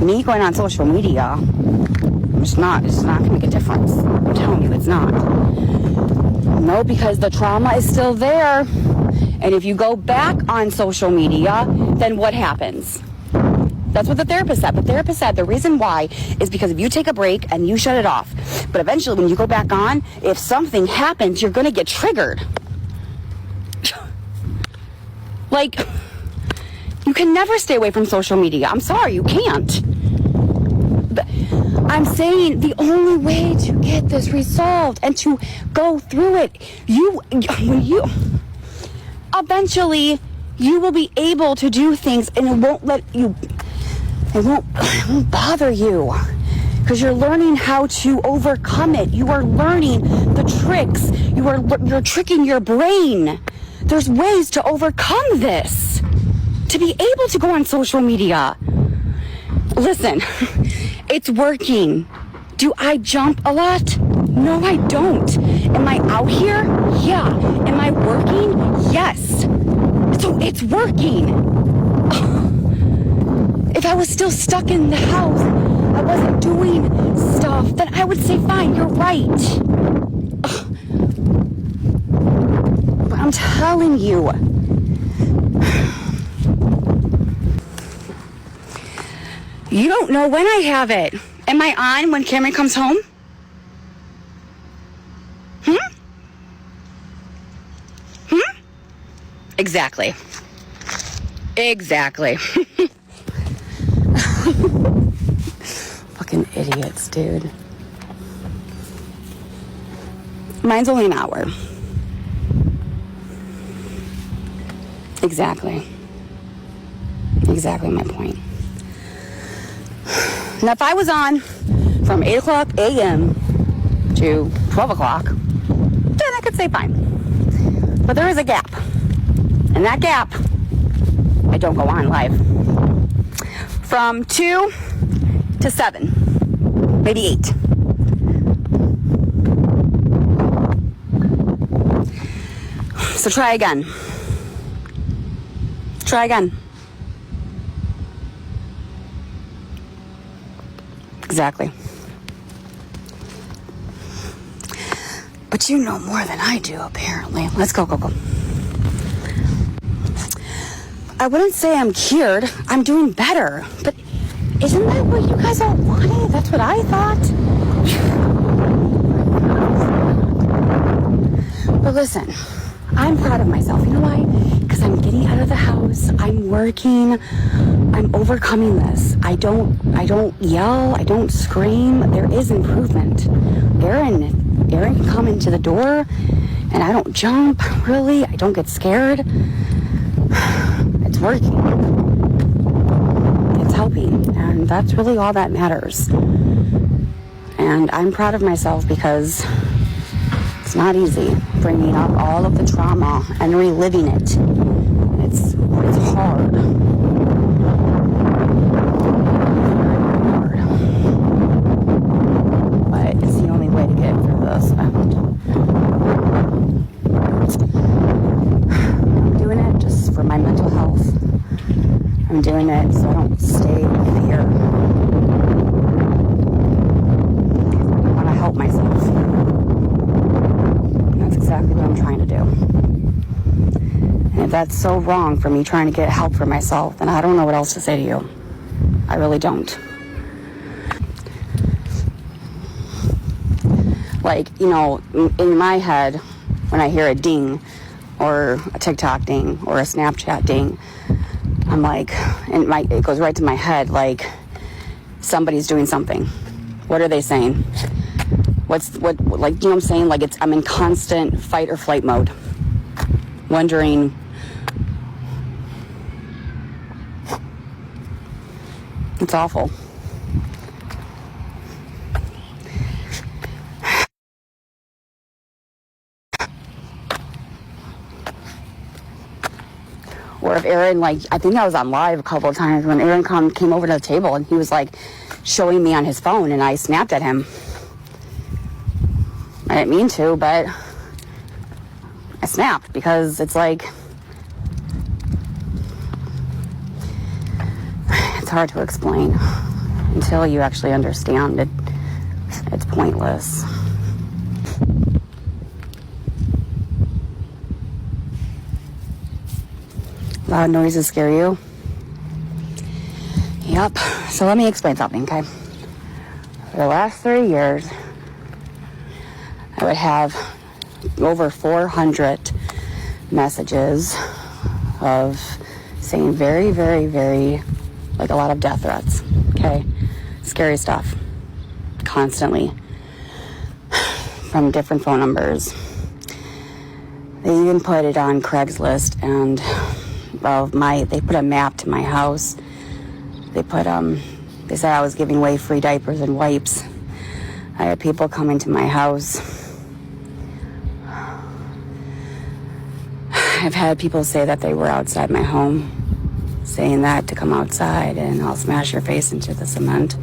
me going on social media, it's not going to make a difference. I'm telling you, it's not. No, because the trauma is still there. And if you go back on social media, then what happens? That's what the therapist said. The therapist said the reason why is because if you take a break and you shut it off, but eventually when you go back on, if something happens, you're going to get triggered. Like, you can never stay away from social media. I'm sorry, you can't. But I'm saying the only way to get this resolved and to go through it, eventually you will be able to do things, and it won't bother you, because you're learning how to overcome it. You are learning the tricks. You're tricking your brain. There's ways to overcome this, to be able to go on social media. Listen, it's working. Do I jump a lot? No, I don't. Am I out here? Yeah. Am I working? Yes. So it's working. If I was still stuck in the house, I wasn't doing stuff, then I would say, fine, you're right. But I'm telling you, you don't know when I have it. Am I on when Cameron comes home? Exactly. Fucking idiots, dude. Mine's only an hour. Exactly my point. Now, if I was on from 8 o'clock a.m. to 12 o'clock, then I could say fine. But there is a gap. And that gap, I don't go on live. From 2 to 7, maybe 8. So try again. Exactly. But you know more than I do, apparently. Let's go. I wouldn't say I'm cured. I'm doing better. But isn't that what you guys all wanted? That's what I thought. But listen, I'm proud of myself. You know why? Because I'm getting out of the house. I'm working. I'm overcoming this. I don't yell. I don't scream. There is improvement. Aaron can come into the door, and I don't jump, really. I don't get scared. It's working. It's helping. And that's really all that matters. And I'm proud of myself because it's not easy bringing up all of the trauma and reliving it. It's hard. But it's the only way to get through this. I'm doing it just for my mental health. I'm doing it so I don't stay in fear. I want to help myself. And that's exactly what I'm trying to do. And if that's so wrong for me trying to get help for myself, then I don't know what else to say to you. I really don't. Like, you know, in my head, when I hear a ding, or a TikTok ding, or a Snapchat ding, I'm like, it goes right to my head, like, somebody's doing something. What are they saying? Like, you know what I'm saying? Like, I'm in constant fight or flight mode. Wondering, it's awful. Or if Aaron, like, I think I was on live a couple of times when Aaron came over to the table and he was like showing me on his phone and I snapped at him. I didn't mean to, but I snapped because it's like, it's hard to explain. until you actually understand it, it's pointless. Loud noises scare you? Yep. So let me explain something, okay? For the last 3 years, I would have over 400 messages of saying very, very, very, like a lot of death threats, okay? Scary stuff. Constantly. From different phone numbers. They even put it on Craigslist, and they put a map to my house. They said I was giving away free diapers and wipes. I had people coming to my house. I've had people say that they were outside my home, saying that to come outside and I'll smash your face into the cement,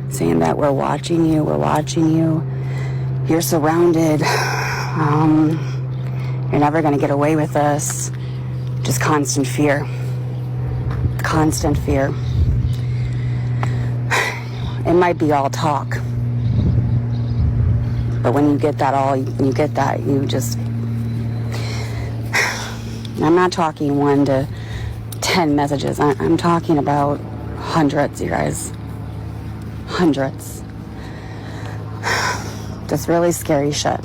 saying that we're watching you, you're surrounded, you're never going to get away with this. Just constant fear. Constant fear. It might be all talk, but when you get that, you just... I'm not talking 1 to 10 messages. I'm talking about hundreds, you guys. Hundreds. Just really scary shit.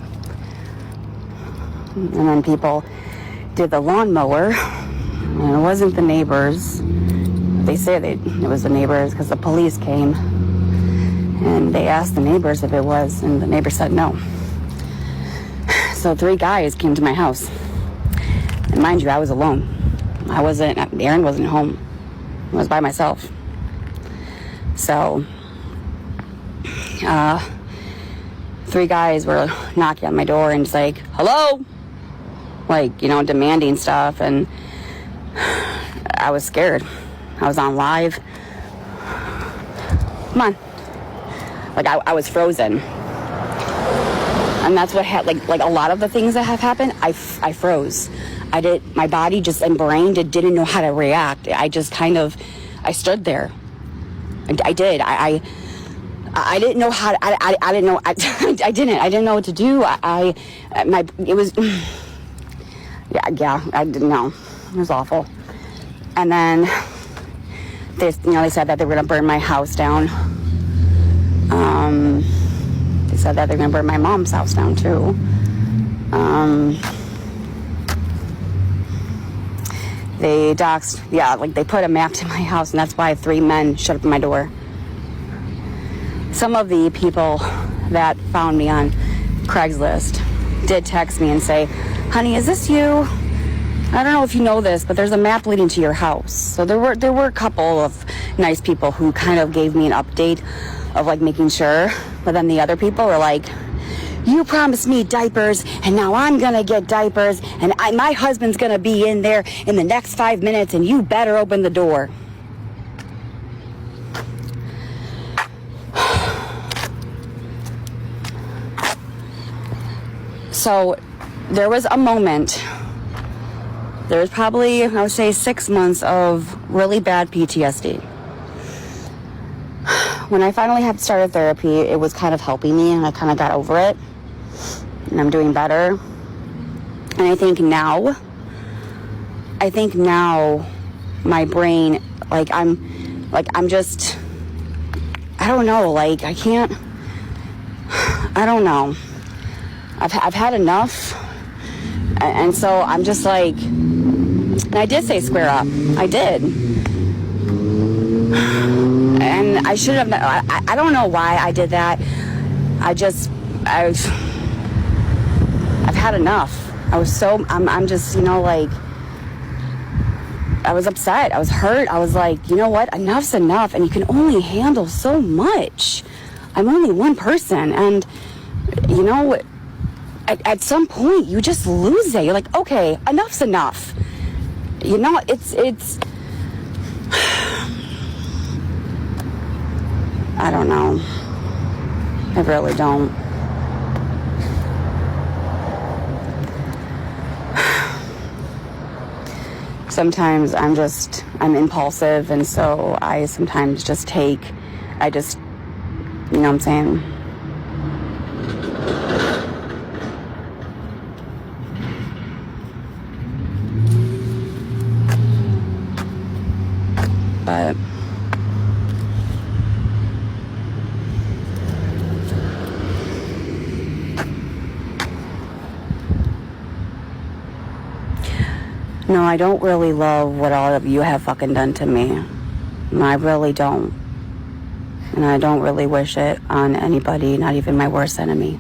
And then people did the lawnmower, and it wasn't the neighbors. They say it was the neighbors because the police came, and they asked the neighbors if it was, and the neighbor said no. So 3 guys came to my house. And mind you, I was alone. Aaron wasn't home. I was by myself. So, 3 guys were knocking on my door and just like, hello? Like, demanding stuff. And I was scared. I was on live. Come on. Like, I was frozen. And that's what like a lot of the things that have happened, I froze. My body just and brain didn't know how to react. I just I stood there. I did. I didn't know how to, I didn't know. I didn't know what to do. It was, I didn't know. It was awful. And then they said that they were going to burn my house down. They said that they're going to burn my mom's house down too. They doxed, they put a map to my house, and that's why 3 men showed up at my door. Some of the people that found me on Craigslist did text me and say, honey, is this you? I don't know if you know this, but there's a map leading to your house. So there were a couple of nice people who kind of gave me an update of making sure, but then the other people were like, you promised me diapers, and now I'm gonna get diapers, and my husband's gonna be in there in the next 5 minutes, and you better open the door. So there was a moment, there was probably, I would say, 6 months of really bad PTSD. When I finally had started therapy, it was kind of helping me, and I kind of got over it. And I'm doing better. And I think now my brain, I'm just, I don't know, I don't know. I've had enough. And so I'm just and I did say square up. I did. And I should have, I don't know why I did that. I've had enough. I was I'm just, I was upset. I was hurt. I was like, you know what? Enough's enough. And you can only handle so much. I'm only one person. And, at some point, you just lose it. You're like, okay, enough's enough. It's I don't know. I really don't. Sometimes I'm impulsive, and so I sometimes just take I just, you know what I'm saying? But no, I don't really love what all of you have fucking done to me. I really don't. And I don't really wish it on anybody, not even my worst enemy.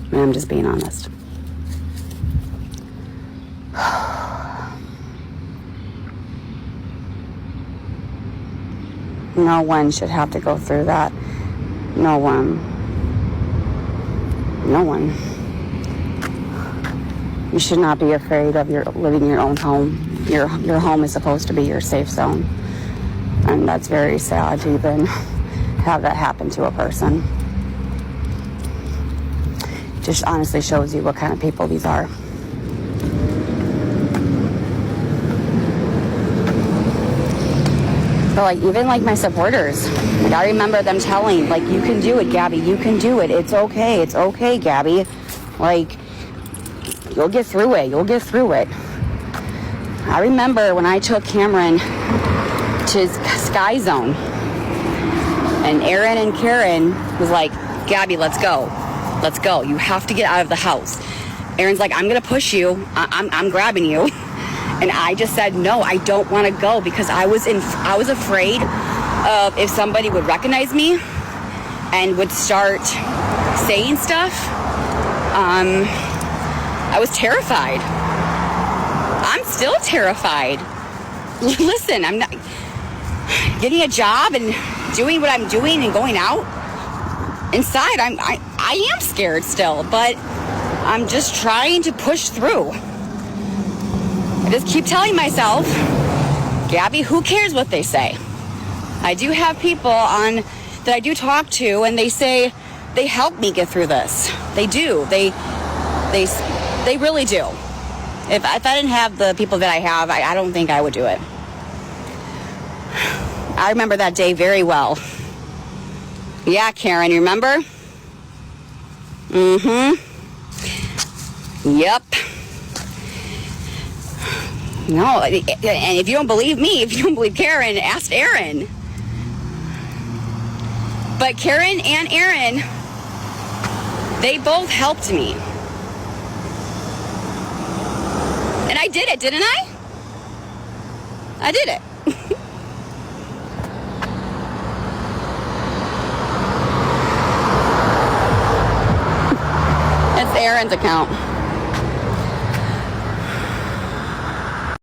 I mean, I'm just being honest. No one should have to go through that. No one. No one. You should not be afraid of living in your own home. Your home is supposed to be your safe zone. And that's very sad to even have that happen to a person. Just honestly shows you what kind of people these are. But like, even like my supporters, like I remember them telling, like, you can do it, Gabi, you can do it. It's okay, Gabi. Like, you'll get through it, you'll get through it. I remember when I took Cameron to Sky Zone, and Aaron and Karen was like, Gabi, let's go, you have to get out of the house. Aaron's like, I'm gonna push you, I'm grabbing you. And I just said, no, I don't want to go, because I was afraid of if somebody would recognize me and would start saying stuff. I was terrified. I'm still terrified. Listen, I'm not getting a job and doing what I'm doing and going out. Inside, I am scared still, but I'm just trying to push through. I just keep telling myself, Gabi, who cares what they say? I do have people on that I do talk to, and they say they help me get through this. They do. They really do. If I didn't have the people that I have, I don't think I would do it. I remember that day very well. Yeah, Karen, you remember? Mm-hmm. Yep. No, and if you don't believe me, if you don't believe Karen, ask Aaron. But Karen and Aaron, they both helped me. And I did it, didn't I? I did it. That's Aaron's account.